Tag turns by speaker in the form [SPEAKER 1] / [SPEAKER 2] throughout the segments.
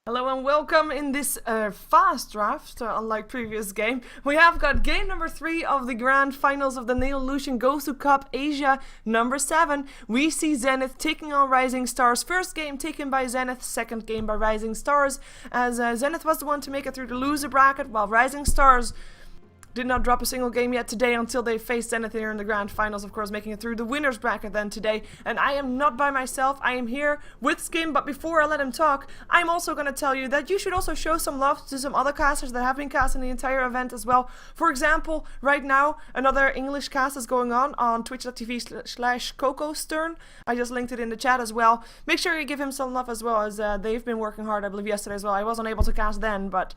[SPEAKER 1] Hello and welcome in this fast draft, unlike previous game. We have got game number 3 of the grand finals of the Neolution GosuCup Asia number 7. We see Zenith taking on Rising Stars. First game taken by Zenith, second game by Rising Stars, as Zenith was the one to make it through the loser bracket, while Rising Stars did not drop a single game yet today until they faced Zenith here in the grand finals, of course, making it through the winners bracket then today. And I am not by myself, I am here with Skim, but before I let him talk, I'm also going to tell you that you should also show some love to some other casters that have been casting the entire event as well. For example, right now, another English cast is going on twitch.tv/CocoStern. I just linked it in the chat as well. Make sure you give him some love as well, as they've been working hard, I believe, yesterday as well. I wasn't able to cast then, but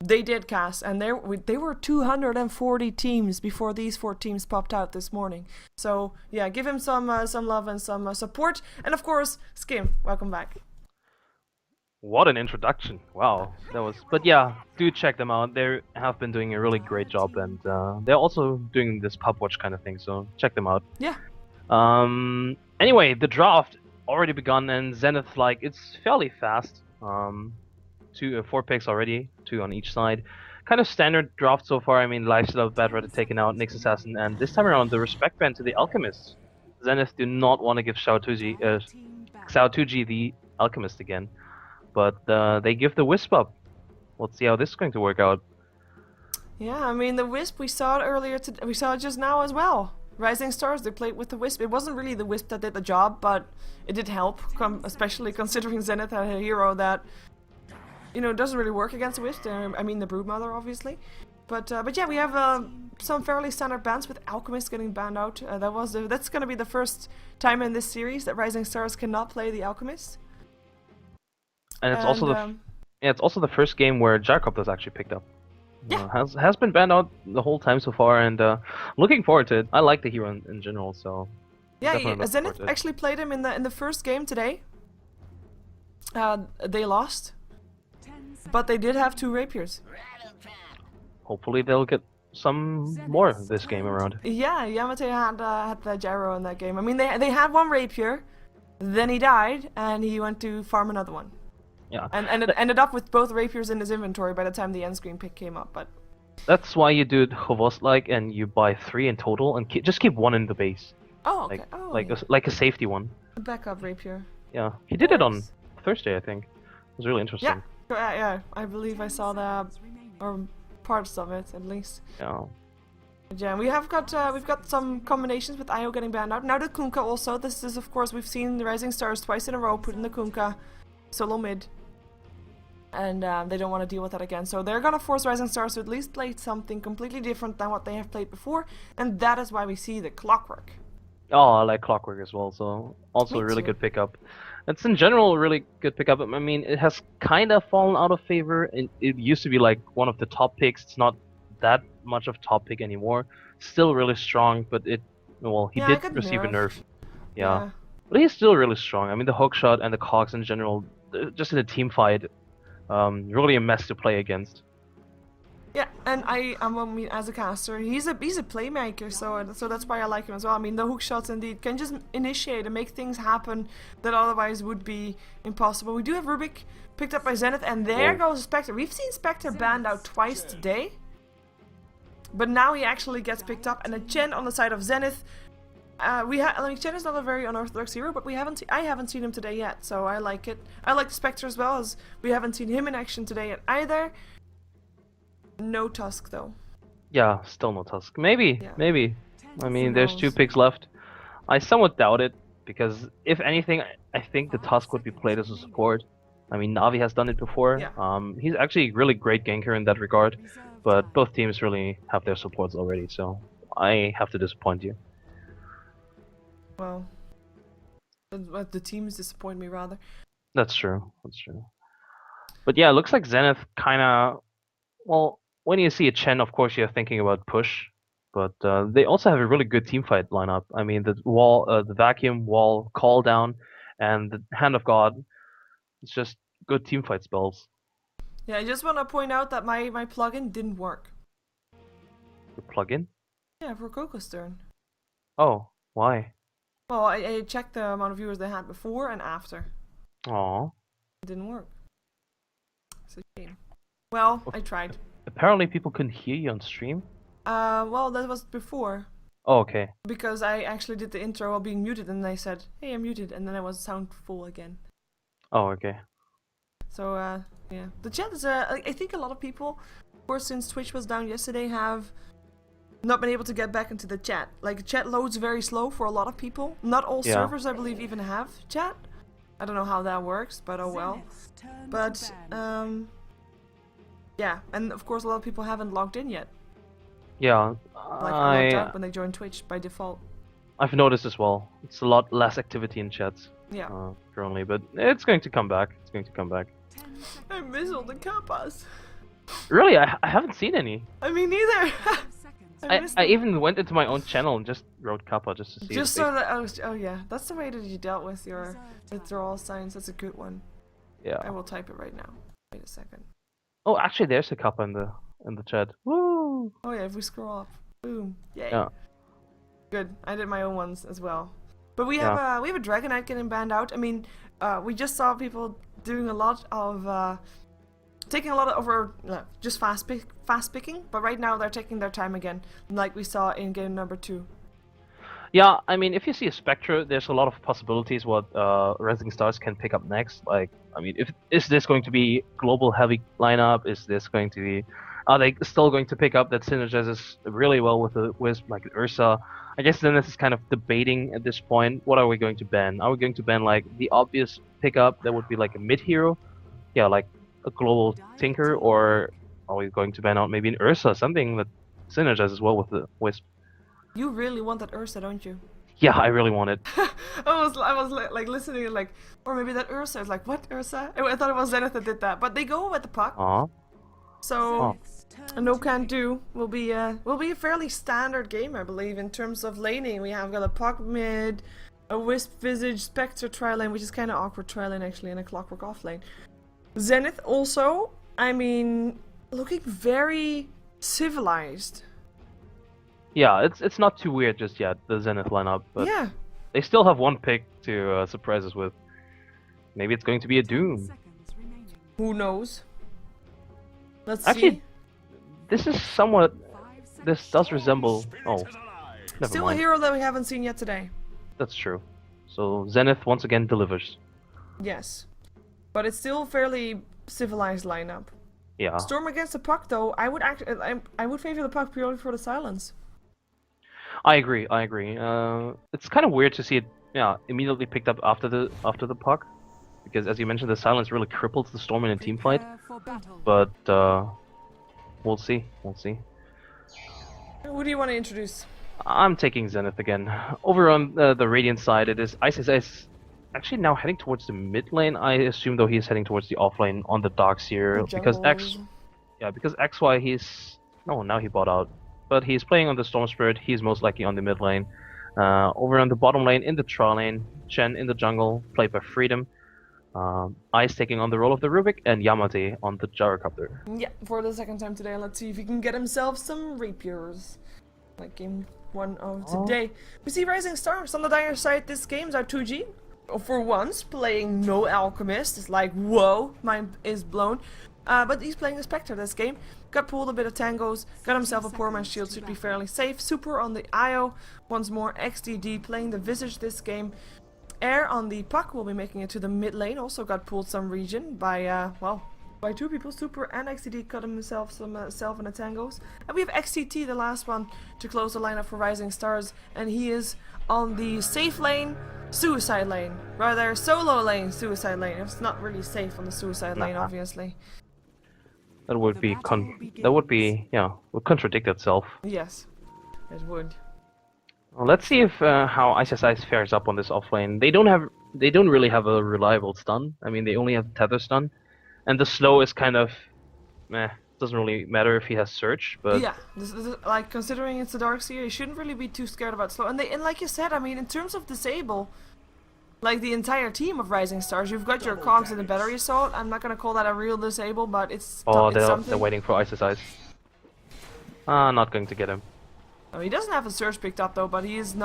[SPEAKER 1] they did cast, and they were 240 teams before these 4 teams popped out this morning. So yeah, give him some love and some support. And of course, Skim, welcome back.
[SPEAKER 2] What an introduction! Wow, that was. But yeah, do check them out. They have been doing a really great job, and they're also doing this pub watch kind of thing. So check them out.
[SPEAKER 1] Yeah.
[SPEAKER 2] Anyway, the draft already begun, and Zenith, it's fairly fast. 4 picks already, 2 on each side. Kind of standard draft so far. I mean, Lifestyle, Bad Red taken out, Nyx Assassin, and this time around the respect band to the Alchemist. Zenith do not want to give Xiao2G the Alchemist again, but they give the Wisp up. Let's see how this is going to work out.
[SPEAKER 1] Yeah, I mean, the Wisp, we saw it earlier today, we saw it just now as well. Rising Stars, they played with the Wisp. It wasn't really the Wisp that did the job, but it did help, especially considering Zenith had a hero that, you know, it doesn't really work against the Wisp. I mean, the Broodmother, obviously. But yeah, we have some fairly standard bans with Alchemist getting banned out. That's going to be the first time in this series that Rising Stars cannot play the Alchemist.
[SPEAKER 2] And it's also the first game where Jacob was actually picked up.
[SPEAKER 1] Yeah,
[SPEAKER 2] has been banned out the whole time so far, and looking forward to it. I like the hero in general, so
[SPEAKER 1] yeah. Zenith actually played him in the first game today. They lost, but they did have 2 rapiers.
[SPEAKER 2] Hopefully they'll get some more this game around.
[SPEAKER 1] Yeah, Yamate had the gyro in that game. I mean, they had 1 rapier, then he died, and he went to farm another one.
[SPEAKER 2] Yeah,
[SPEAKER 1] and it ended up with both rapiers in his inventory by the time the end screen pick came up. But
[SPEAKER 2] that's why you do it Chovos-like, and you buy 3 in total, and just keep 1 in the base.
[SPEAKER 1] Oh, okay.
[SPEAKER 2] Like a safety one.
[SPEAKER 1] A backup rapier.
[SPEAKER 2] Yeah, he did it on Thursday, I think. It was really interesting.
[SPEAKER 1] Yeah, I believe I saw that, or parts of it at least.
[SPEAKER 2] Yeah.
[SPEAKER 1] Yeah, we've got some combinations with IO getting banned out. Now the Kunkka also. This is, of course, we've seen the Rising Stars twice in a row put in the Kunkka solo mid, and they don't want to deal with that again. So they're gonna force Rising Stars to at least play something completely different than what they have played before, and that is why we see the Clockwork.
[SPEAKER 2] Oh, I like Clockwork as well, so also a really good pickup. It's in general a really good pickup. I mean, it has kind of fallen out of favor. It used to be like one of the top picks. It's not that much of top pick anymore. Still really strong, but he did receive a nerf. Yeah. But he's still really strong. I mean, the hookshot and the cogs in general, just in a team fight, really a mess to play against.
[SPEAKER 1] Yeah, and I mean, as a caster, he's a playmaker, so that's why I like him as well. I mean, the hook shots indeed can just initiate and make things happen that otherwise would be impossible. We do have Rubik picked up by Zenith, and there goes Spectre. We've seen Spectre banned out twice today, but now he actually gets picked up, and a Chen on the side of Zenith. Chen is not a very unorthodox hero, but I haven't seen him today yet, so I like it. I like the Spectre as well, as we haven't seen him in action today yet either. No Tusk though.
[SPEAKER 2] Yeah, still no Tusk. Maybe. I mean, there's 2 picks left. I somewhat doubt it, because if anything, I think the Tusk would be played as a support. I mean, Navi has done it before.
[SPEAKER 1] Yeah.
[SPEAKER 2] He's actually a really great ganker in that regard, but both teams really have their supports already, so I have to disappoint you.
[SPEAKER 1] Well, the teams disappoint me rather.
[SPEAKER 2] That's true. But yeah, it looks like Zenith kinda, well, when you see a Chen, of course you're thinking about push, but they also have a really good teamfight lineup. I mean, the wall, the vacuum, wall, call down, and the Hand of God. It's just good teamfight spells.
[SPEAKER 1] Yeah, I just want to point out that my plugin didn't work.
[SPEAKER 2] The plugin?
[SPEAKER 1] Yeah, for CocoStern.
[SPEAKER 2] Oh, why?
[SPEAKER 1] Well, I checked the amount of viewers they had before and after.
[SPEAKER 2] Aww.
[SPEAKER 1] It didn't work. a shame. Well, I tried.
[SPEAKER 2] Apparently people couldn't hear you on stream.
[SPEAKER 1] Well, that was before.
[SPEAKER 2] Oh, okay.
[SPEAKER 1] Because I actually did the intro while being muted, and they said, "Hey, I'm muted," and then I was sound full again.
[SPEAKER 2] Oh, okay.
[SPEAKER 1] So, yeah. The chat is, I think a lot of people, of course, since Twitch was down yesterday, have not been able to get back into the chat. Like, chat loads very slow for a lot of people. Not all servers, I believe, even have chat. I don't know how that works, but oh well. But, yeah. And, of course, a lot of people haven't logged in yet.
[SPEAKER 2] Yeah,
[SPEAKER 1] Like, are logged out when they join Twitch by default.
[SPEAKER 2] I've noticed as well. It's a lot less activity in chats.
[SPEAKER 1] Yeah.
[SPEAKER 2] Currently, but it's going to come back. It's going to come back.
[SPEAKER 1] I miss all the kappas.
[SPEAKER 2] Really, I haven't seen any.
[SPEAKER 1] I mean, neither.
[SPEAKER 2] I even went into my own channel and just wrote Kappa just to see.
[SPEAKER 1] Just so that oh yeah, that's the way that you dealt with your withdrawal signs. That's a good one.
[SPEAKER 2] Yeah.
[SPEAKER 1] I will type it right now. Wait a second.
[SPEAKER 2] Oh, actually, there's a Kappa in the chat. Woo!
[SPEAKER 1] Oh yeah, if we scroll up, boom, yay.
[SPEAKER 2] Yeah.
[SPEAKER 1] Good. I did my own ones as well. But we have a Dragonite getting banned out. I mean, we just saw people doing a lot of taking a lot of over just fast picking, but right now they're taking their time again, like we saw in game number 2.
[SPEAKER 2] Yeah, I mean, if you see a Spectre, there's a lot of possibilities what Rising Stars can pick up next. Like, I mean, is this going to be global heavy lineup? Is this going to be? Are they still going to pick up that synergizes really well with the Wisp, like Ursa? I guess then this is kind of debating at this point. What are we going to ban? Are we going to ban like the obvious pickup that would be like a mid hero? Yeah, like a global Tinker, or are we going to ban out maybe an Ursa, something that synergizes well with the Wisp?
[SPEAKER 1] You really want that Ursa, don't you?
[SPEAKER 2] Yeah, I really want it.
[SPEAKER 1] I was like listening and like, or maybe that Ursa. I was like, what Ursa? I thought it was Zenith that did that, but they go with the puck. So a no can do will be a fairly standard game, I believe, in terms of laning. We have got a puck mid, a Wisp Visage, Spectre tri lane, which is kind of awkward tri lane actually, and a Clockwork off lane. Zenith also, I mean, looking very civilized.
[SPEAKER 2] Yeah, it's not too weird just yet, the Zenith lineup, but
[SPEAKER 1] yeah,
[SPEAKER 2] they still have one pick to surprise us with. Maybe it's going to be a Doom.
[SPEAKER 1] Who knows? Let's
[SPEAKER 2] Actually,
[SPEAKER 1] see.
[SPEAKER 2] this is somewhat. This does resemble. Oh, never
[SPEAKER 1] Still
[SPEAKER 2] mind.
[SPEAKER 1] a hero that we haven't seen yet today.
[SPEAKER 2] That's true. So Zenith once again delivers.
[SPEAKER 1] Yes, but it's still a fairly civilized lineup.
[SPEAKER 2] Yeah.
[SPEAKER 1] Storm against the puck, though, I would favor the puck purely for the silence.
[SPEAKER 2] I agree. I agree. It's kind of weird to see it, immediately picked up after the puck, because as you mentioned, the silence really cripples the Storm in a team fight. But we'll see. We'll see.
[SPEAKER 1] Who do you want to introduce?
[SPEAKER 2] I'm taking Zenith again. Over on the Radiant side, it is Ice actually now heading towards the mid lane. I assume though he's heading towards the off lane on the Darks here because XY now he bought out. But he's playing on the Storm Spirit, he's most likely on the mid lane. Over on the bottom lane, in the Tra lane, Chen in the jungle, played by Freedom. Ice taking on the role of the Rubik, and Yamate on the Gyrocopter.
[SPEAKER 1] Yeah, for the second time today. Let's see if he can get himself some rapiers. Like game 1 of today. We see Rising Stars on the dire side. This game's our 2G. For once, playing no Alchemist. It's like, whoa, mind is blown. But he's playing a Spectre this game. Got pulled a bit of tangos, got himself a poor man's shield, should be fairly safe. Super on the IO, once more XDD playing the Visage this game. Air on the puck will be making it to the mid lane, also got pulled some region by, by 2 people. Super and XDD cut himself some self in the tangos. And we have XTT, the last one, to close the lineup for Rising Stars, and he is on the safe lane, suicide lane. Rather, solo lane, suicide lane. It's not really safe on the suicide lane, obviously.
[SPEAKER 2] That would contradict itself.
[SPEAKER 1] Yes, it would.
[SPEAKER 2] Well, let's see if how Ice fares up on this offlane. They don't really have a reliable stun. I mean, they only have tether stun, and the slow is kind of meh. Doesn't really matter if he has Surge, but
[SPEAKER 1] yeah, this like considering it's the Darkseer, you shouldn't really be too scared about slow. And like you said, I mean, in terms of disable, like the entire team of Rising Stars, you've got your cogs and the battery assault. I'm not gonna call that a real disable, but it's
[SPEAKER 2] they're waiting for Ice. Not going to get him.
[SPEAKER 1] Oh, he doesn't have a Surge picked up though, but he is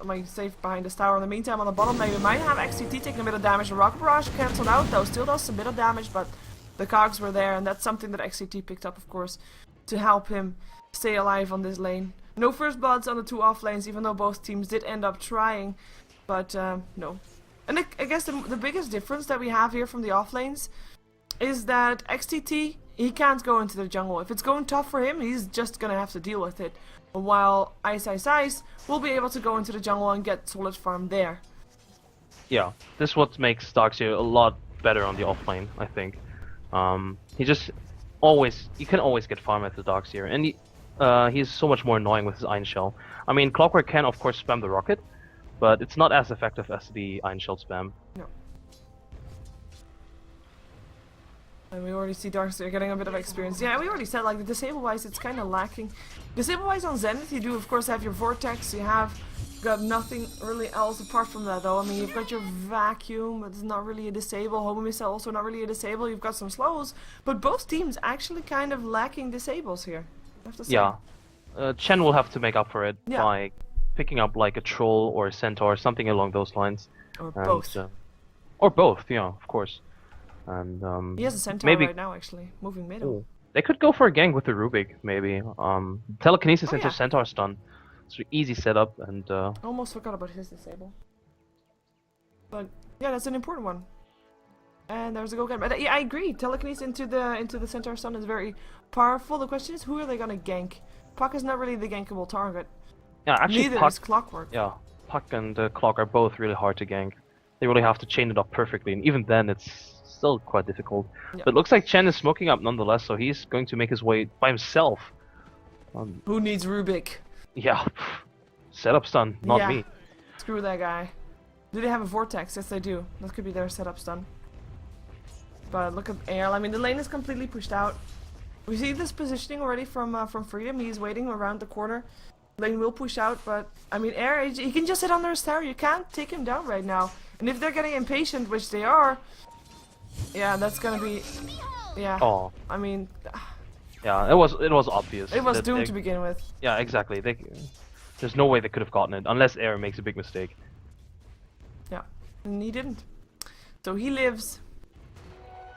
[SPEAKER 1] like safe behind this tower. In the meantime, on the bottom lane, we might have XCT taking a bit of damage. The Rocket Barrage cancelled out though, still does a bit of damage, but the cogs were there, and that's something that XCT picked up, of course, to help him stay alive on this lane. No first bloods on the 2 off lanes, even though both teams did end up trying, but no. And I guess the biggest difference that we have here from the off lanes is that XTT, he can't go into the jungle. If it's going tough for him, he's just gonna have to deal with it. While Ice will be able to go into the jungle and get solid farm there.
[SPEAKER 2] Yeah, this is what makes Darkseer a lot better on the offlane, I think. He just you can always get farm at the Darkseer, and he's so much more annoying with his Iron Shell. I mean, Clockwork can of course spam the rocket, but it's not as effective as the Iron Shell spam.
[SPEAKER 1] No. And we already see Darkseer getting a bit of experience. Yeah, we already said, like, the disable-wise, it's kind of lacking. Disable-wise on Zenith, you do, of course, have your Vortex. You have got nothing really else apart from that, though. I mean, you've got your Vacuum, but it's not really a disable. Home Missile, also not really a disable. You've got some slows, but both teams actually kind of lacking disables here, I have to say.
[SPEAKER 2] Yeah. Chen will have to make up for it by picking up, like, a Troll or a Centaur, something along those lines.
[SPEAKER 1] Or both.
[SPEAKER 2] Or both, yeah, of course. And
[SPEAKER 1] he has a Centaur right now, actually, moving middle.
[SPEAKER 2] Ooh. They could go for a gank with the Rubik, maybe. Telekinesis into Centaur stun. It's an easy setup, and
[SPEAKER 1] almost forgot about his disable. But yeah, that's an important one. And there's a go again. But yeah, I agree. Telekinesis into the Centaur stun is very powerful. The question is, who are they gonna gank? Puck is not really the gankable target.
[SPEAKER 2] Yeah, actually,
[SPEAKER 1] neither
[SPEAKER 2] Puck,
[SPEAKER 1] is Clockwork.
[SPEAKER 2] Yeah, Puck and Clock are both really hard to gank. They really have to chain it up perfectly, and even then, it's still quite difficult. Yeah. But it looks like Chen is smoking up nonetheless, so he's going to make his way by himself.
[SPEAKER 1] Who needs Rubik?
[SPEAKER 2] Yeah, setup stun, not me.
[SPEAKER 1] Screw that guy. Do they have a Vortex? Yes, they do. That could be their setup stun. But look at Air. I mean, the lane is completely pushed out. We see this positioning already from Freedom. He's waiting around the corner. Lane will push out, but I mean, Air, he can just sit under his tower. You can't take him down right now. And if they're getting impatient, which they are, yeah, that's gonna be,
[SPEAKER 2] Oh.
[SPEAKER 1] I mean,
[SPEAKER 2] yeah, it was obvious.
[SPEAKER 1] It was doomed to begin with.
[SPEAKER 2] Yeah, exactly. There's no way they could have gotten it unless Air makes a big mistake.
[SPEAKER 1] Yeah, and he didn't. So he lives.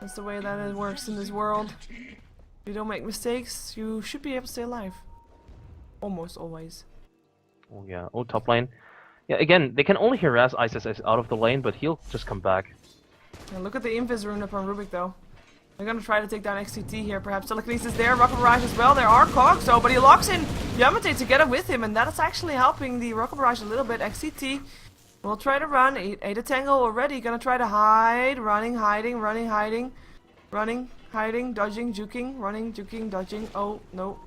[SPEAKER 1] That's the way that it works in this world. If you don't make mistakes, you should be able to stay alive. Almost always.
[SPEAKER 2] Oh yeah. Oh, top lane. Yeah, again, they can only harass ISS out of the lane, but he'll just come back.
[SPEAKER 1] Yeah, look at the Invis rune up on Rubik, though. They're gonna try to take down XCT here. Perhaps Telekinesis there, Rocket Barrage as well. There are cogs, though, but he locks in Yamate together with him, and that is actually helping the Rocket Barrage a little bit. XCT will try to run. Ate a tangle already. Gonna try to hide. Running, hiding, running, hiding. Running, hiding, dodging, juking, running, juking, dodging. Oh, no.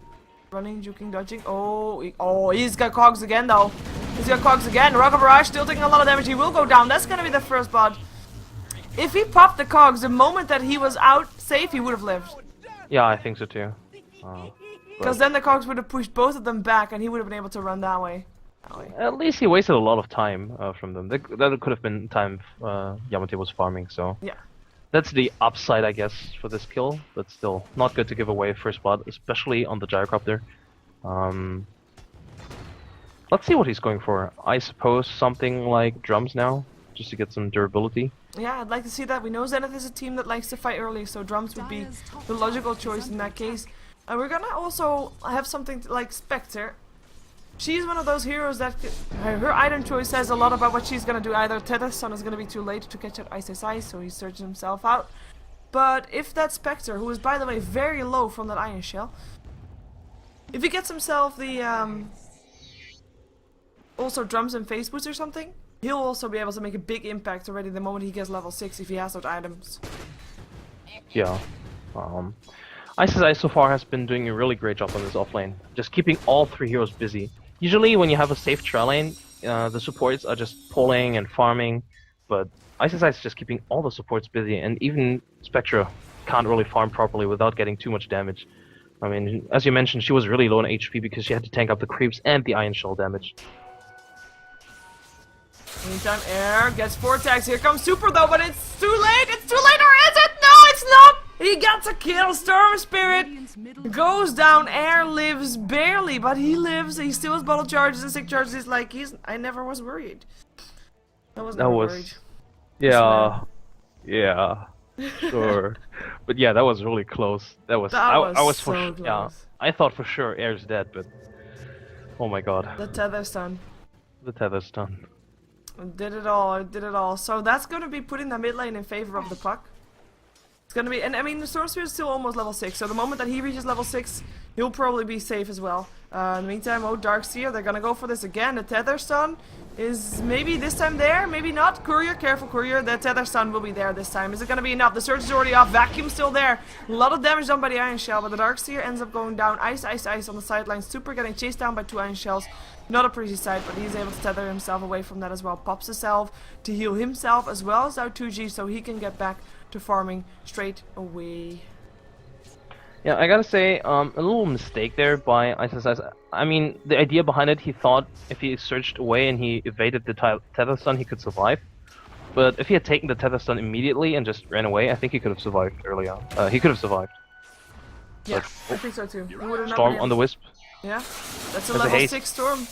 [SPEAKER 1] Running, juking, dodging. Oh, he's got cogs again, though. He's got cogs again. Rocket Barrage still taking a lot of damage. He will go down. That's gonna be the first blood. If he popped the cogs the moment that he was out safe, he would have lived.
[SPEAKER 2] Yeah, I think so too.
[SPEAKER 1] Because then the cogs would have pushed both of them back and he would have been able to run that way.
[SPEAKER 2] At least he wasted a lot of time from them. That could have been time Yamate was farming, so...
[SPEAKER 1] Yeah.
[SPEAKER 2] That's the upside, I guess, for this kill, but still not good to give away first blood, especially on the Gyrocopter. Let's see what he's going for. I suppose something like drums now, just to get some durability.
[SPEAKER 1] Yeah, I'd like to see that. We know Zenith is a team that likes to fight early, so drums would be the logical choice in that case. We're gonna also have something like Spectre. She's one of those heroes that her item choice says a lot about what she's gonna do. Either Tetris Sun is gonna be too late to catch out Ice, so he searches himself out. But if that Spectre, who is by the way very low from that Iron Shell, if he gets himself the also drums and face boots or something, he'll also be able to make a big impact already the moment he gets level 6 if he has those items.
[SPEAKER 2] Yeah. Ice so far has been doing a really great job on this offlane, just keeping all 3 heroes busy. Usually when you have a safe trail lane, the supports are just pulling and farming, but Ice is just keeping all the supports busy, and even Spectra can't really farm properly without getting too much damage. I mean, as you mentioned, she was really low on HP because she had to tank up the creeps and the Iron Shell damage.
[SPEAKER 1] Meantime, Air gets Vortex. Here comes Super though, but it's too late. It's too late, or is it? No, it's not. He gets a kill. Storm Spirit goes down. Air lives barely, but he lives. He still has bottle charges and sick charges. He's like, I never was worried. I was never worried.
[SPEAKER 2] Yeah, yeah. Sure. But yeah, that was really close. That was
[SPEAKER 1] That was
[SPEAKER 2] I was
[SPEAKER 1] so
[SPEAKER 2] yeah.
[SPEAKER 1] close.
[SPEAKER 2] I thought for sure Air's dead, but oh my god,
[SPEAKER 1] The tether stun.
[SPEAKER 2] the tether's done.
[SPEAKER 1] Did it all, it did it all. So that's gonna be putting the mid lane in favor of the puck. It's gonna be, and I mean, the Storm Spirit is still almost level 6, so the moment that he reaches level 6, he'll probably be safe as well. In the meantime, Darkseer, they're gonna go for this again. The tether stun is maybe this time there, maybe not. Courier, careful Courier, the tether stun will be there this time. Is it gonna be enough? The Surge is already off, Vacuum still there. A lot of damage done by the Iron Shell, but the Darkseer ends up going down. Ice, Ice, Ice on the sidelines. Super getting chased down by 2 Iron Shells. Not a pretty sight, but he's able to tether himself away from that as well. Pops himself to heal himself as well as out 2G, so he can get back to farming straight away.
[SPEAKER 2] Yeah, I gotta say, a little mistake there by ISSS. I mean, the idea behind it, he thought if he surged away and he evaded the tether stun, he could survive. But if he had taken the tether stun immediately and just ran away, I think he could have survived earlier. He could have survived.
[SPEAKER 1] Yeah,
[SPEAKER 2] But,
[SPEAKER 1] I think so too. He would have not
[SPEAKER 2] Storm
[SPEAKER 1] been
[SPEAKER 2] on the Wisp.
[SPEAKER 1] Yeah, that's a
[SPEAKER 2] There's a
[SPEAKER 1] level
[SPEAKER 2] haste.
[SPEAKER 1] 6 Storm.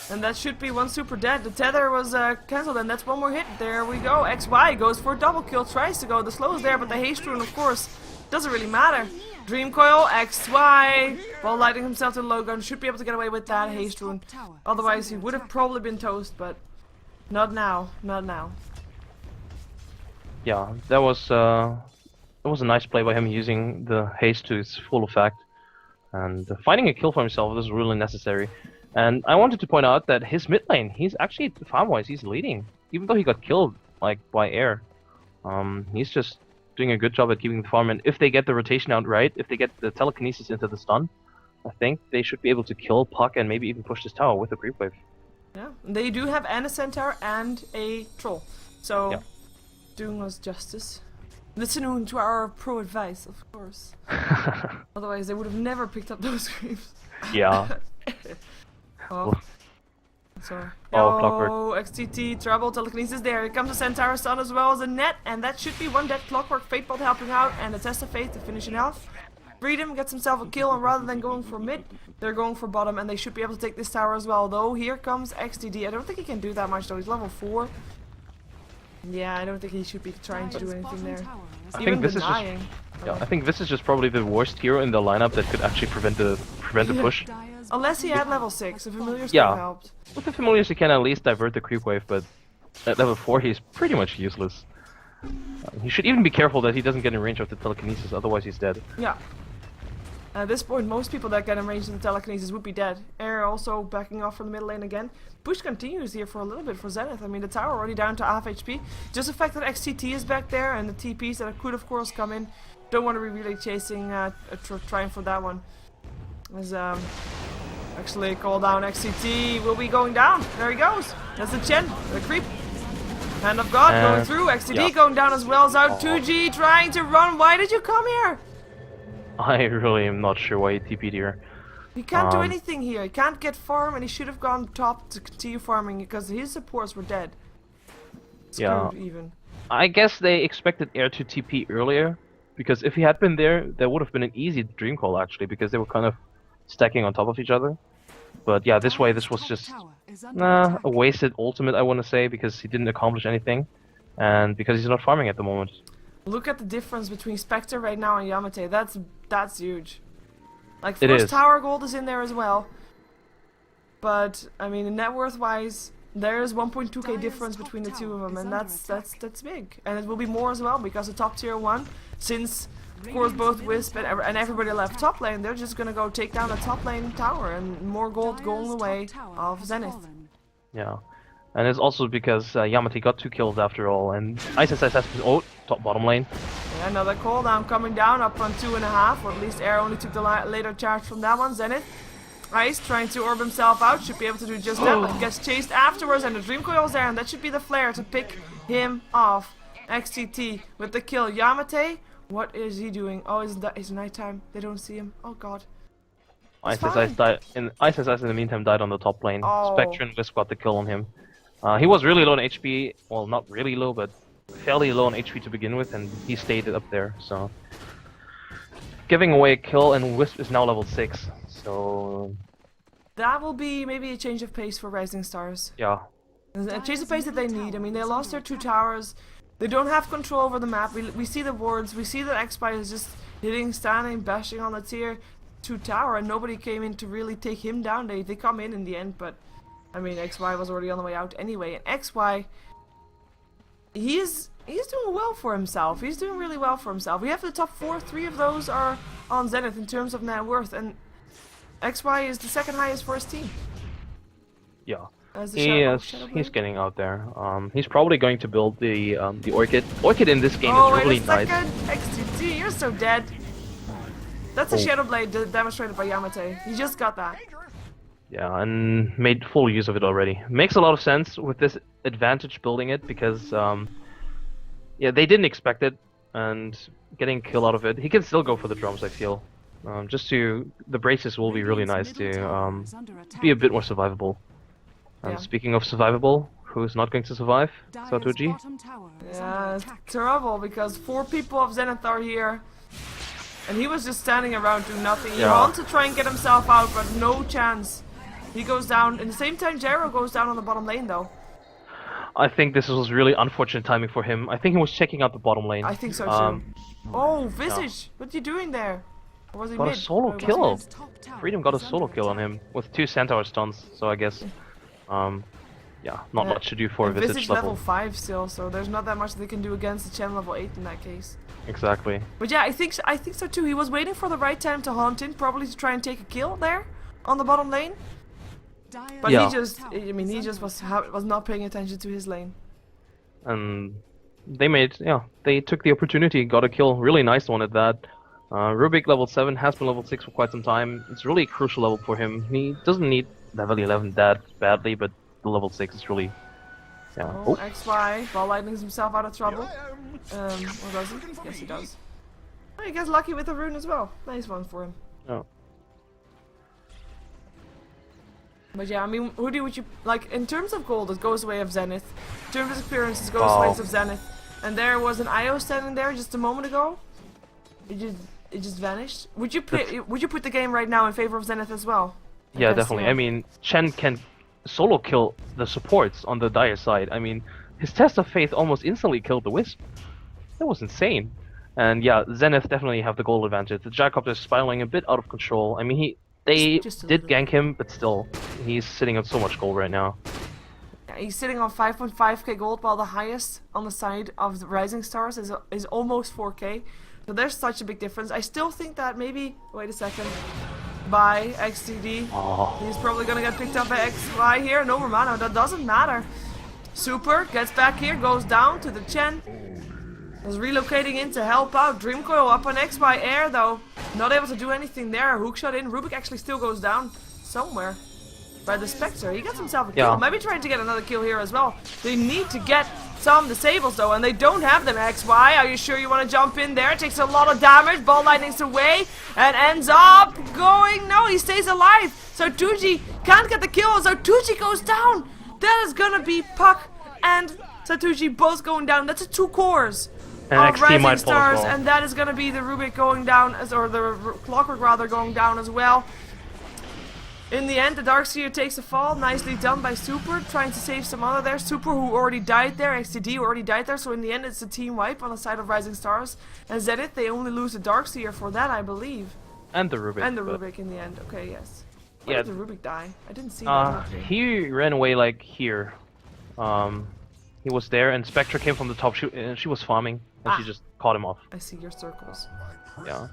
[SPEAKER 1] And that should be one super dead. The tether was cancelled, and that's one more hit. There we go. XY goes for a double kill, tries to go. The slow is there, but the haste rune, of course, doesn't really matter. Dream Coil, XY, while lighting himself to the low gun, should be able to get away with that haste rune. Otherwise, he would have probably been toast, but not now. Not now.
[SPEAKER 2] Yeah, that was a nice play by him using the haste to its full effect. And finding a kill for himself was really necessary. And I wanted to point out that his mid lane, he's actually, farm-wise, he's leading. Even though he got killed, like, by Air. He's just doing a good job at keeping the farm. And if they get the rotation out right, if they get the telekinesis into the stun, I think they should be able to kill Puck and maybe even push this tower with a creep wave.
[SPEAKER 1] Yeah, they do have a centaur and a troll. So,
[SPEAKER 2] Yeah.
[SPEAKER 1] doing us justice. Listening to our pro advice, of course. Otherwise, they would have never picked up those creeps.
[SPEAKER 2] Yeah.
[SPEAKER 1] Oh. Sorry.
[SPEAKER 2] Oh, Clockwork.
[SPEAKER 1] Oh, XTT, trouble, telekinesis there. Here comes the Centaur Stun as well as a net, and that should be one dead Clockwork. Fatebolt helping out, and a Test of Fate to finish it off. Freedom gets himself a kill, and rather than going for mid, they're going for bottom, and they should be able to take this tower as well. Though, here comes XTD. I don't think he can do that much, though. He's level 4. Yeah, I don't think he should be trying to do anything there.
[SPEAKER 2] I
[SPEAKER 1] Even
[SPEAKER 2] think this
[SPEAKER 1] denying.
[SPEAKER 2] is just, yeah, I think this is just probably the worst hero in the lineup that could actually prevent the push.
[SPEAKER 1] Unless he had level 6, if Familiar
[SPEAKER 2] Yeah.
[SPEAKER 1] still helped.
[SPEAKER 2] With the familiars, he can at least divert the creep wave, but at level 4, he's pretty much useless. He should even be careful that he doesn't get in range of the telekinesis, otherwise he's dead.
[SPEAKER 1] Yeah. At this point, most people that get in range of the telekinesis would be dead. Air also backing off from the middle lane again. Push continues here for a little bit for Zenith. I mean, the tower already down to half HP. Just the fact that XTT is back there and the TPs that could, of course, come in. Don't want to be really chasing, trying for that one. As, actually, call down XTT will be going down. There he goes. That's the Chen, the creep. Hand of God going through. XTT
[SPEAKER 2] yeah.
[SPEAKER 1] going down as well as out. 2G trying to run. Why did you come here?
[SPEAKER 2] I really am not sure why he TP'd here.
[SPEAKER 1] He can't do anything here. He can't get farm, and he should have gone top to continue farming because his supports were dead.
[SPEAKER 2] Yeah.
[SPEAKER 1] Screwed even.
[SPEAKER 2] I guess they expected Air to TP earlier, because if he had been there, there would have been an easy dream call actually, because they were kind of stacking on top of each other. But yeah, this way, this was just a wasted ultimate, I want to say, because he didn't accomplish anything, and because he's not farming at the moment.
[SPEAKER 1] Look at the difference between Spectre right now and Yamate. That's huge. Like,
[SPEAKER 2] It
[SPEAKER 1] first
[SPEAKER 2] is.
[SPEAKER 1] tower gold is in there as well. But I mean, net worth wise, there is 1.2k difference between the two of them, and that's big. And it will be more as well because the top tier 1, since of course both Wisp and everybody left top lane, they're just gonna go take down the top lane tower and more gold going the way of Zenith.
[SPEAKER 2] Yeah. And it's also because Yamate got 2 kills after all, and ISSS has been, oh, top bottom lane.
[SPEAKER 1] Yeah, another cooldown coming down up on 2.5, or at least Air only took the later charge from that one. Zenith, Ice trying to orb himself out, should be able to do just that, but gets chased afterwards, and the Dream Coil's there, and that should be the flare to pick him off. XTT with the kill. Yamate, what is he doing? Oh, it's nighttime. They don't see him. Oh god. It's fine.
[SPEAKER 2] ISSS in the meantime died on the top lane.
[SPEAKER 1] Oh.
[SPEAKER 2] Spectre and Wisp got the kill on him. He was really low on HP, well, not really low, but fairly low on HP to begin with, and he stayed up there, so... Giving away a kill, and Wisp is now level 6, so...
[SPEAKER 1] That will be maybe a change of pace for Rising Stars.
[SPEAKER 2] Yeah.
[SPEAKER 1] A change of pace that they need. I mean, they lost their 2 towers. They don't have control over the map. We see the wards. We see that XY is just hitting, standing, bashing on the tier 2 tower, and nobody came in to really take him down. They come in the end, but I mean XY was already on the way out anyway. And XY, he's doing well for himself. He's doing really well for himself. We have the top 4. 3 of those are on Zenith in terms of net worth, and XY is the second highest for his team.
[SPEAKER 2] Yeah.
[SPEAKER 1] He's
[SPEAKER 2] getting out there. He's probably going to build the Orchid. Orchid in this game is really nice.
[SPEAKER 1] XTT, you're so dead. That's a Shadow Blade demonstrated by Yamate. He just got that.
[SPEAKER 2] Yeah, and made full use of it already. Makes a lot of sense with this advantage building it because yeah, they didn't expect it, and getting a kill out of it. He can still go for the drums, I feel. The braces will be really nice to be a bit more survivable. And speaking of survivable, who's not going to survive? Satuji?
[SPEAKER 1] Yeah, it's terrible because 4 people of Zenith are here. And he was just standing around doing nothing. He wants to try and get himself out, but no chance. He goes down. In the same time, Jero goes down on the bottom lane though.
[SPEAKER 2] I think this was really unfortunate timing for him. I think he was checking out the bottom lane.
[SPEAKER 1] I think so too. Oh, Visage! What are you doing there? Or was he
[SPEAKER 2] got
[SPEAKER 1] mid?
[SPEAKER 2] A solo kill. Freedom got a solo kill on him with 2 Centaur stuns, so I guess yeah, not much to do for a Visage
[SPEAKER 1] level 5 still, so there's not that much they can do against the Chen level 8 in that case.
[SPEAKER 2] Exactly.
[SPEAKER 1] But yeah, I think so too. He was waiting for the right time to haunt in, probably to try and take a kill there on the bottom lane. But he just was not paying attention to his lane.
[SPEAKER 2] And they took the opportunity, got a kill, really nice one at that. Rubik level 7 has been level 6 for quite some time. It's really a crucial level for him. He doesn't need level 11 that badly, but the level 6 is really
[SPEAKER 1] XY ball lightnings himself out of trouble. Or does he? Yes, he does. Oh, he gets lucky with the rune as well. Nice one for him.
[SPEAKER 2] Oh.
[SPEAKER 1] But yeah, I mean, would you like in terms of gold? It goes away of Zenith. In terms of experience, it goes away of Zenith. And there was an IO standing there just a moment ago. It just vanished. Would you put the game right now in favor of Zenith as well?
[SPEAKER 2] Yeah, definitely. I mean, Chen can solo kill the supports on the Dire side. I mean, his Test of Faith almost instantly killed the Wisp. That was insane. And yeah, Zenith definitely have the gold advantage. The Gyrocopter is spiraling a bit out of control. I mean, they did gank him, but still, he's sitting on so much gold right now.
[SPEAKER 1] Yeah, he's sitting on 5.5k gold, while the highest on the side of the Rising Stars is almost 4k. So there's such a big difference. I still think that maybe, wait a second, by XTD, he's probably gonna get picked up by XY here. No Romano, that doesn't matter. Super gets back here, goes down to the Chen. Is relocating in to help out. Dreamcoil up on XY air though. Not able to do anything there. Hookshot in. Rubik actually still goes down somewhere by the Spectre. He gets himself a kill. Maybe trying to get another kill here as well. They need to get some disables though, and they don't have them. XY, are you sure you want to jump in there? It takes a lot of damage. Ball lightning's away and ends up going. No, he stays alive. So Tuji can't get the kill. So Tuji goes down. That is gonna be Puck and Satuji both going down. That's a 2 cores.
[SPEAKER 2] And
[SPEAKER 1] Rising Stars, and that is gonna be the Rubik going down, or the Clockwork rather going down as well. In the end, the Darkseer takes a fall, nicely done by Super, trying to save some other there. Super, who already died there, XTD, who already died there, so in the end it's a team wipe on the side of Rising Stars. And Zenith, they only lose the Darkseer for that, I believe.
[SPEAKER 2] And the Rubik.
[SPEAKER 1] And the Rubik in the end, okay, yes. Where did the Rubik die? I didn't see that.
[SPEAKER 2] He ran away like here. He was there, and Spectre came from the top, and she was farming, and she just caught him off.
[SPEAKER 1] I see your circles.
[SPEAKER 2] Yeah,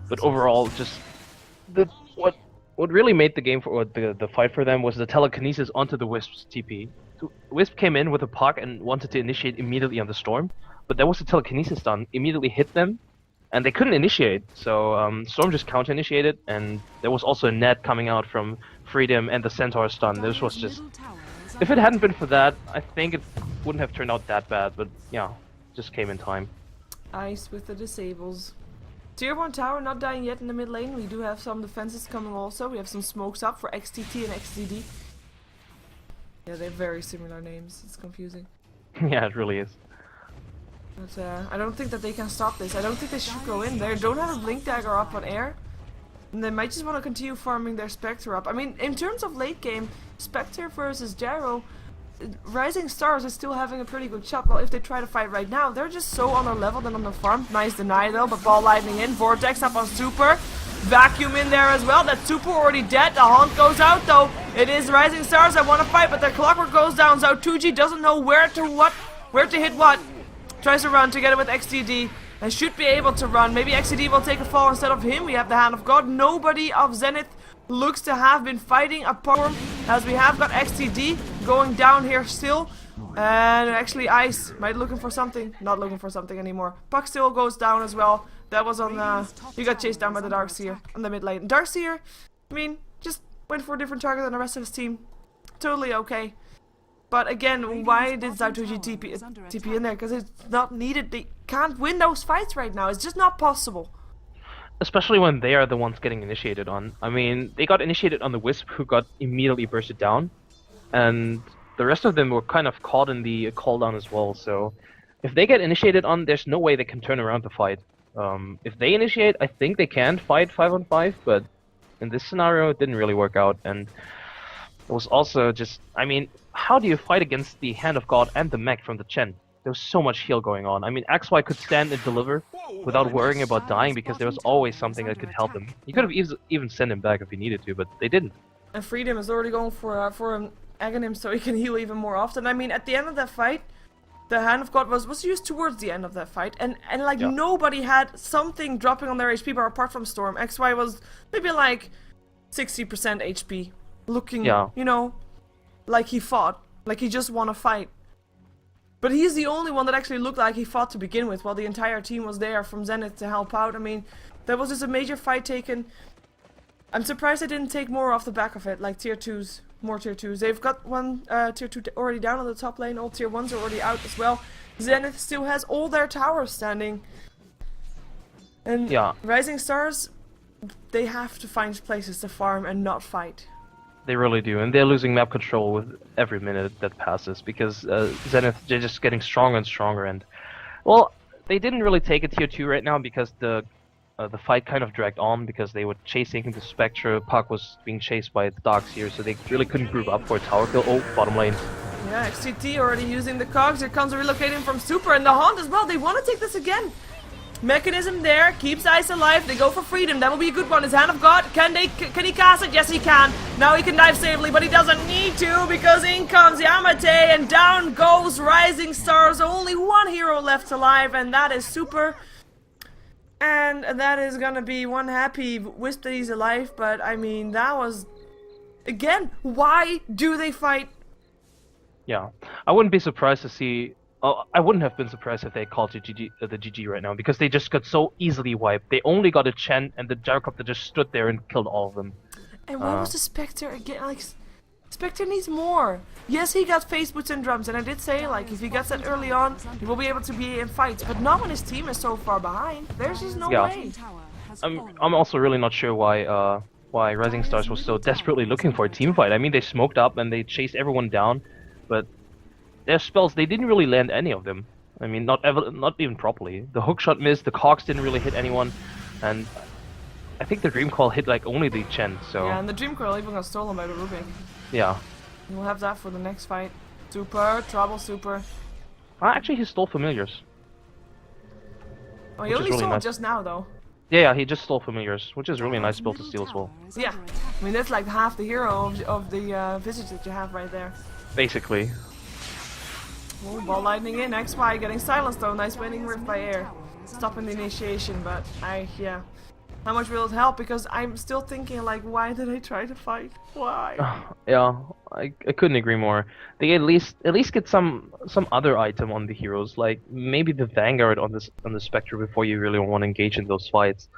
[SPEAKER 2] but overall, just what really made the game for the fight for them was the telekinesis onto the Wisp's TP. So Wisp came in with a puck and wanted to initiate immediately on the Storm, but there was a telekinesis stun, immediately hit them, and they couldn't initiate. So Storm just counter-initiated, and there was also a net coming out from Freedom and the Centaur stun. This was just. If it hadn't been for that, I think it wouldn't have turned out that bad, but yeah, just came in time.
[SPEAKER 1] Ice with the disables. Tier 1 tower not dying yet in the mid lane. We do have some defenses coming also. We have some smokes up for XTT and XTD. Yeah, they have very similar names. It's confusing.
[SPEAKER 2] Yeah, it really is.
[SPEAKER 1] But I don't think that they can stop this. I don't think they should go in there. Don't have a Blink Dagger up on air. And they might just want to continue farming their Spectre up. I mean, in terms of late game, Spectre versus Jero, Rising Stars is still having a pretty good shot. Well, if they try to fight right now, they're just so on their level and on the farm. Nice deny though, but ball lightning in. Vortex up on Super. Vacuum in there as well. That Super already dead. The Haunt goes out though. It is Rising Stars that want to fight, but the Clockwork goes down. So 2G doesn't know where to hit what. Tries to run together with XTD and should be able to run. Maybe XTD will take a fall instead of him. We have the Hand of God. Nobody of Zenith looks to have been fighting apart, as we have got XTD going down here still. And actually Ice might looking for something. Not looking for something anymore. Puck still goes down as well. That was on he got chased down by the Darkseer on the mid lane. Darkseer, I mean, just went for a different target than the rest of his team. Totally okay. But again, why did Zautuji TP in there? Because it's not needed. They can't win those fights right now. It's just not possible.
[SPEAKER 2] Especially when they are the ones getting initiated on. I mean, they got initiated on the Wisp, who got immediately bursted down. And the rest of them were kind of caught in the cooldown as well. So if they get initiated on, there's no way they can turn around the fight. If they initiate, I think they can fight 5-on-5, but in this scenario it didn't really work out. And it was also just, I mean, how do you fight against the Hand of God and the mech from the Chen? There was so much heal going on. I mean, XY could stand and deliver without worrying about dying because there was always something that could help him. You could have even sent him back if he needed to, but they didn't.
[SPEAKER 1] And Freedom is already going for an Aghanim so he can heal even more often. I mean, at the end of that fight, the Hand of God was used towards the end of that fight, and like nobody had something dropping on their HP bar apart from Storm. XY was maybe like 60% HP, looking, you know, like he fought, like he just won a fight. But he's the only one that actually looked like he fought to begin with, while the entire team was there from Zenith to help out. I mean, that was just a major fight taken. I'm surprised they didn't take more off the back of it, like tier 2s, more tier 2s. They've got one tier 2 already down on the top lane, all tier 1s are already out as well. Zenith still has all their towers standing. And Rising Stars, they have to find places to farm and not fight.
[SPEAKER 2] They really do, and they're losing map control with every minute that passes because Zenith, they're just getting stronger and stronger. And well, they didn't really take a tier 2 right now because the fight kind of dragged on because they were chasing the Spectre. Puck was being chased by the Darkseer, so they really couldn't group up for a tower kill. Oh, bottom lane.
[SPEAKER 1] Yeah, XCT already using the cogs. Here comes a relocating from Super and the Haunt as well. They want to take this again. Mechanism there, keeps Ice alive. They go for Freedom. That will be a good one. His Hand of God. Can he cast it? Yes, he can. Now he can dive safely, but he doesn't need to because in comes Yamate and down goes Rising Stars. Only one hero left alive, and that is Super. And that is gonna be one happy wisp that he's alive. But I mean, that was again. Why do they fight?
[SPEAKER 2] Yeah, I wouldn't be surprised to see. Oh, I wouldn't have been surprised if they called it the GG right now because they just got so easily wiped. They only got a Chen and the Gyrocopter just stood there and killed all of them.
[SPEAKER 1] And what was the Spectre again? Like, Spectre needs more. Yes, he got face boots and drums, and I did say like if he gets that early on, he will be able to be in fights. But not when his team is so far behind. There's just no way.
[SPEAKER 2] I'm also really not sure why Rising Stars was so desperately looking for a team fight. I mean, they smoked up and they chased everyone down, but their spells, they didn't really land any of them. I mean, not even properly. The hookshot missed, the cogs didn't really hit anyone, and I think the Dream Coil hit like only the Chen, so...
[SPEAKER 1] Yeah, and the Dream Coil even got stolen by the Rubik.
[SPEAKER 2] Yeah.
[SPEAKER 1] We'll have that for the next fight. Super, trouble Super.
[SPEAKER 2] Actually, he stole Familiars.
[SPEAKER 1] Oh, he only stole it just now, though.
[SPEAKER 2] Yeah, he just stole Familiars, which is really a nice build to steal as well.
[SPEAKER 1] Yeah, I mean, that's like half the hero of the Visage that you have right there.
[SPEAKER 2] Basically.
[SPEAKER 1] Oh, ball lightning in, XY getting silenced though, nice winning rift by air. Stopping the initiation, but yeah. How much will it help? Because I'm still thinking like, why did I try to fight? Why?
[SPEAKER 2] Yeah, I couldn't agree more. They at least get some other item on the heroes, like maybe the Vanguard on the Spectre before you really want to engage in those fights.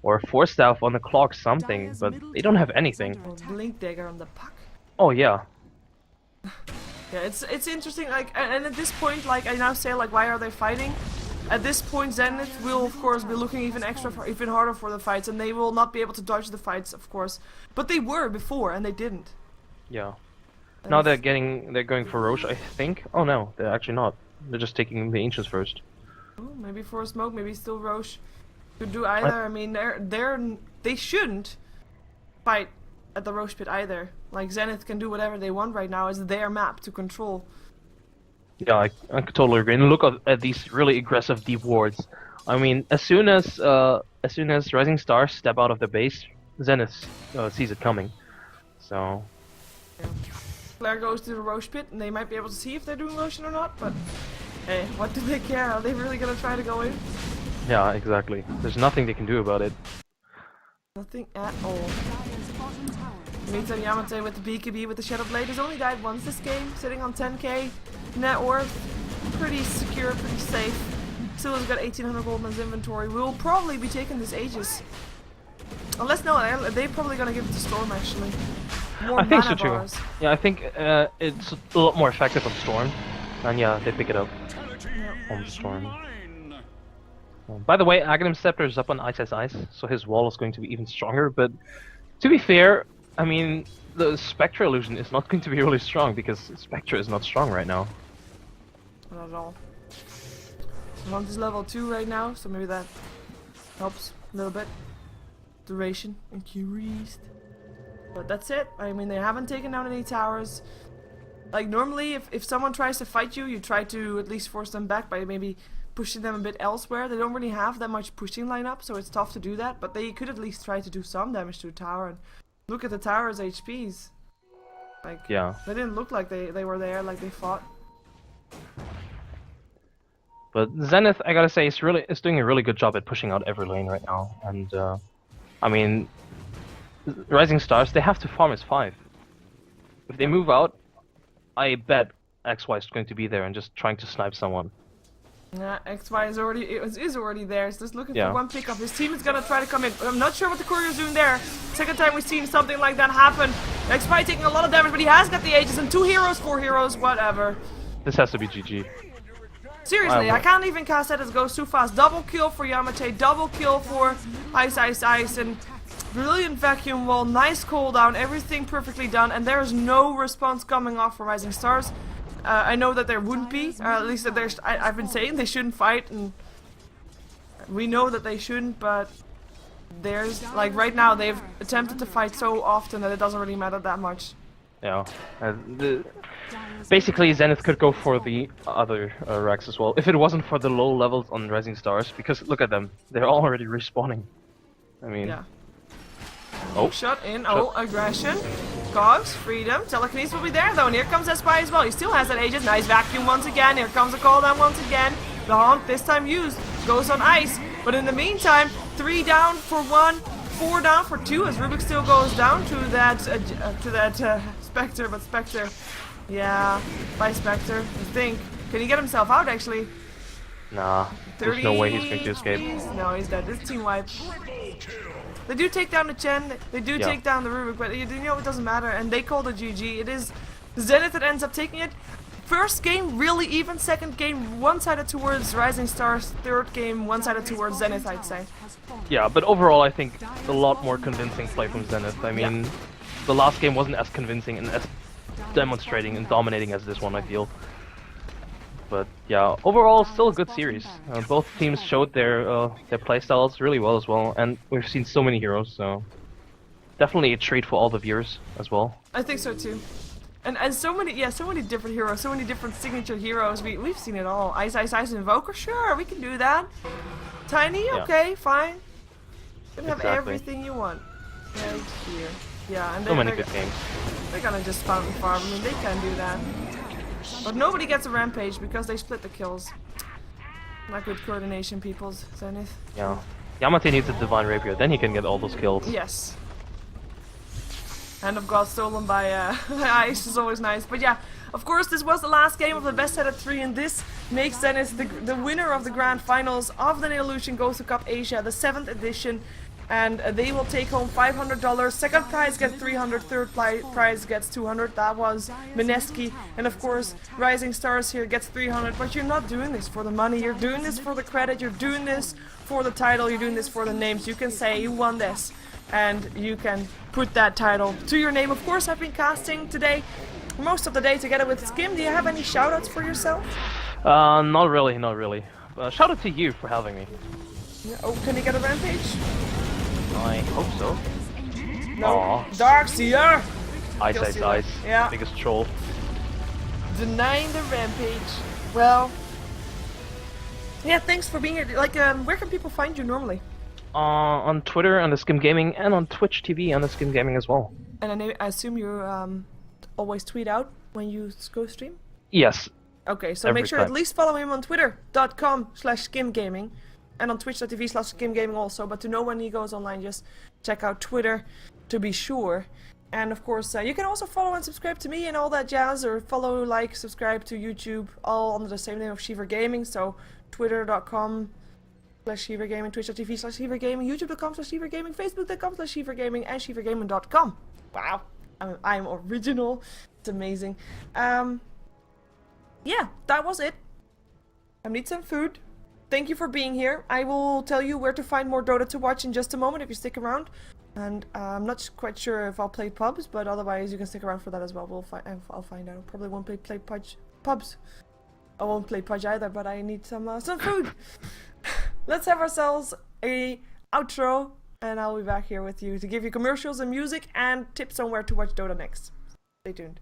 [SPEAKER 2] Or a Force Staff on the clock, something, but they don't have anything.
[SPEAKER 1] Or Blink Dagger on the Puck.
[SPEAKER 2] Oh yeah.
[SPEAKER 1] Yeah, it's interesting, like, and at this point, like, I now say, like, why are they fighting? At this point, Zenith will, of course, be looking even even harder for the fights, and they will not be able to dodge the fights, of course. But they were before, and they didn't.
[SPEAKER 2] Yeah. Now they're going for Roche, I think. Oh no, they're actually not. They're just taking the Ancients first.
[SPEAKER 1] Oh, maybe for a smoke, maybe still Roche. Could do either. I mean, they shouldn't fight at the Roche Pit either. Like, Zenith can do whatever they want right now. It's their map to control.
[SPEAKER 2] Yeah, I could totally agree. And look at these really aggressive deep wards. I mean, as soon as Rising Stars step out of the base, Zenith sees it coming. So.
[SPEAKER 1] Yeah. Claire goes to the Roche Pit, and they might be able to see if they're doing Rotion or not, but hey, what do they care? Are they really gonna try to go in?
[SPEAKER 2] Yeah, exactly. There's nothing they can do about it.
[SPEAKER 1] Nothing at all. Meets on Yamate with the BKB with the Shadow Blade. He's only died once this game, sitting on 10k net worth. Pretty secure, pretty safe. Still has got 1800 gold in his inventory. We'll probably be taking this Aegis. Unless no, they're probably gonna give it to Storm actually. More
[SPEAKER 2] I think so
[SPEAKER 1] mana
[SPEAKER 2] too.
[SPEAKER 1] bars.
[SPEAKER 2] Yeah, I think it's a lot more effective on Storm. And yeah, they pick it up on Storm. By the way, Aghanim Scepter is up on Ice, so his wall is going to be even stronger, but to be fair, I mean, the Spectre illusion is not going to be really strong, because Spectre is not strong right now.
[SPEAKER 1] Not at all. Hunt is level 2 right now, so maybe that helps a little bit. Duration increased. But that's it. I mean, they haven't taken down any towers. Like, normally, if someone tries to fight you, you try to at least force them back by maybe pushing them a bit elsewhere. They don't really have that much pushing lineup, so it's tough to do that. But they could at least try to do some damage to a tower. And look at the tower's HPs. Like,
[SPEAKER 2] yeah,
[SPEAKER 1] they didn't look like they were there, like they fought.
[SPEAKER 2] But Zenith, I gotta say, is doing a really good job at pushing out every lane right now. And I mean, Rising Stars, they have to farm as 5. If they move out, I bet XY is going to be there and just trying to snipe someone.
[SPEAKER 1] Yeah, XY is already there. It's just looking
[SPEAKER 2] Yeah.
[SPEAKER 1] for one pickup. His team is gonna try to come in. I'm not sure what the courier's doing there. Second time we've seen something like that happen. XY taking a lot of damage, but he has got the Aegis and 2 heroes, 4 heroes, whatever.
[SPEAKER 2] This has to be GG.
[SPEAKER 1] Seriously, I can't even cast that. It goes too fast. Double kill for Yamate, double kill for Ice, and brilliant vacuum wall, nice cooldown, everything perfectly done, and there's no response coming off from Rising Stars. I know that there wouldn't be, or at least that there's. I've been saying they shouldn't fight, and we know that they shouldn't, but there's, like, right now they've attempted to fight so often that it doesn't really matter that much.
[SPEAKER 2] Yeah. Basically, Zenith could go for the other racks as well, if it wasn't for the low levels on Rising Stars, because look at them, they're already respawning. I mean...
[SPEAKER 1] Yeah.
[SPEAKER 2] Oh.
[SPEAKER 1] Shut in. Oh, aggression. Cogs, freedom. Telekinesis will be there though, and here comes Espy as well. He still has that Aegis. Nice vacuum once again. Here comes a cooldown once again. The Haunt, this time used, goes on ice. But in the meantime, 3 down for 1, 4 down for 2, as Rubik still goes down to that Spectre, but Spectre, yeah, by Spectre, I think. Can he get himself out actually?
[SPEAKER 2] Nah, there's no way he's going to escape.
[SPEAKER 1] No, he's dead. This team wipe. They do take down the Chen, they do take down the Rubik, but you know it doesn't matter, and they call the GG. It is Zenith that ends up taking it. First game really even, second game one-sided towards Rising Stars, third game one-sided towards Zenith, I'd say.
[SPEAKER 2] Yeah, but overall I think a lot more convincing play from Zenith. I mean, the last game wasn't as convincing and as demonstrating and dominating as this one, I feel. But yeah, overall still a good series. Both teams showed their playstyles really well as well, and we've seen so many heroes, so definitely a treat for all the viewers as well.
[SPEAKER 1] I think so too. And so many different heroes, so many different signature heroes. We've seen it all. Ice, Invoker, sure, we can do that. Tiny, okay, fine. You can have everything you want right here. Yeah, and
[SPEAKER 2] so many good games.
[SPEAKER 1] They're gonna just farm and farm. I mean, they can do that. But nobody gets a rampage because they split the kills. Not good coordination, peoples. Zenith.
[SPEAKER 2] Yeah. Yamate needs a Divine Rapier, then he can get all those kills.
[SPEAKER 1] Yes. Hand of God stolen by Ice is always nice. But yeah, of course, this was the last game of the best set of 3, and this makes Zenith the winner of the grand finals of the Neolution GosuCup Asia, the 7th edition. And they will take home $500. Second prize gets 300. Third prize gets 200. That was Mineski. And of course, Rising Stars here gets 300. But you're not doing this for the money. You're doing this for the credit. You're doing this for the title. You're doing this for the names. You can say you won this, and you can put that title to your name. Of course, I've been casting today, most of the day, together with Skim. Do you have any shoutouts for yourself?
[SPEAKER 2] Not really, not really. Shout out to you for having me.
[SPEAKER 1] Yeah. Oh, can you get a rampage?
[SPEAKER 2] I hope so.
[SPEAKER 1] No.
[SPEAKER 2] Aw.
[SPEAKER 1] Darkseer!
[SPEAKER 2] Ice,
[SPEAKER 1] Go
[SPEAKER 2] ice,
[SPEAKER 1] see
[SPEAKER 2] ice.
[SPEAKER 1] that. Yeah.
[SPEAKER 2] Biggest troll.
[SPEAKER 1] Denying the rampage. Well. Yeah, thanks for being here. Like, where can people find you normally?
[SPEAKER 2] On Twitter on the Skim Gaming and on Twitch TV on the Skim Gaming as well.
[SPEAKER 1] And I assume you always tweet out when you go stream?
[SPEAKER 2] Yes.
[SPEAKER 1] Okay, so
[SPEAKER 2] Every
[SPEAKER 1] make sure
[SPEAKER 2] time.
[SPEAKER 1] at least follow him on twitter.com/skimgaming and on twitch.tv/skimgaming also. But to know when he goes online, just check out Twitter to be sure. And of course, you can also follow and subscribe to me and all that jazz, or follow, like, subscribe to YouTube, all under the same name of SheeverGaming. So twitter.com/SheeverGaming, twitch.tv/SheeverGaming, youtube.com/SheeverGaming, facebook.com/SheeverGaming, and SheeverGaming.com. Wow, I'm original. It's amazing. Yeah, that was it. I need some food. Thank you for being here. I will tell you where to find more Dota to watch in just a moment if you stick around. And I'm not quite sure if I'll play pubs, but otherwise you can stick around for that as well. I'll find out. Probably won't play pubs. I won't play Pudge either, but I need some food. Let's have ourselves a outro, and I'll be back here with you to give you commercials and music and tips on where to watch Dota next. Stay tuned.